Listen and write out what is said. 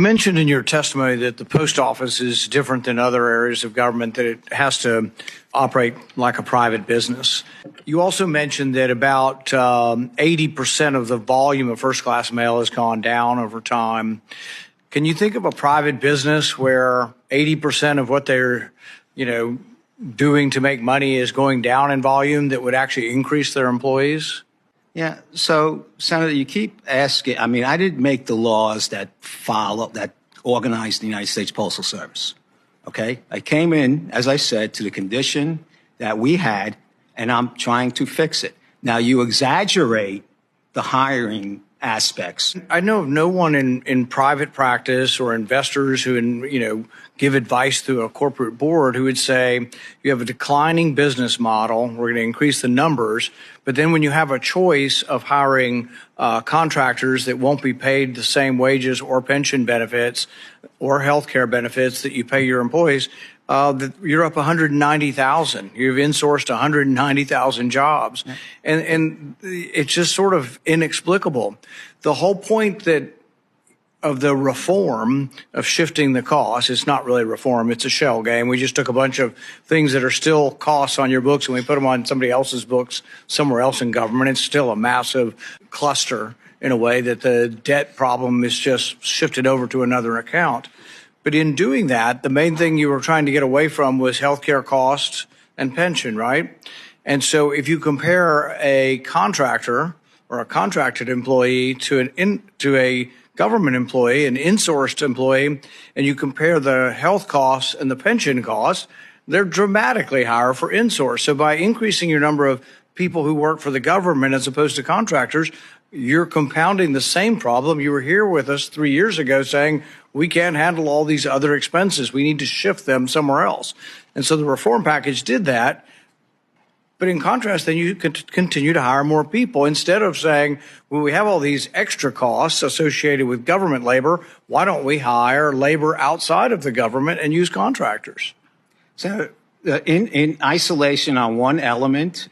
You mentioned in your testimony that the post office is different than other areas of government, that it has to operate like a private business. You also mentioned that about 80% of the volume of first-class mail has gone down over time. Can you think of a private business where 80% of what they're, doing to make money is going down in volume that would actually increase their employees? Yeah. So, Senator, you keep asking. I mean, I didn't make the laws that organize the United States Postal Service. Okay. I came in, as I said, to the condition that we had, and I'm trying to fix it. Now, you exaggerate the hiring aspects. I know of no one in private practice or investors who, give advice through a corporate board who would say, you have a declining business model, we're going to increase the numbers, but then when you have a choice of hiring contractors that won't be paid the same wages or pension benefits or health care benefits that you pay your employees, you're up 190,000. You've insourced 190,000 jobs. Yeah. And it's just sort of inexplicable. The whole point of the reform of shifting the cost, it's not really reform, it's a shell game. We just took a bunch of things that are still costs on your books and we put them on somebody else's books somewhere else in government. It's still a massive cluster in a way that the debt problem is just shifted over to another account. But in doing that, the main thing you were trying to get away from was healthcare costs and pension, right? And so if you compare a contractor or a contracted employee to a government employee, an insourced employee, and you compare the health costs and the pension costs, they're dramatically higher for insourced. So by increasing your number of people who work for the government as opposed to contractors, you're compounding the same problem. You were here with us 3 years ago saying, we can't handle all these other expenses. We need to shift them somewhere else. And so the reform package did that. But in contrast, then you could continue to hire more people instead of saying, well, we have all these extra costs associated with government labor. Why don't we hire labor outside of the government and use contractors? So in isolation on one element,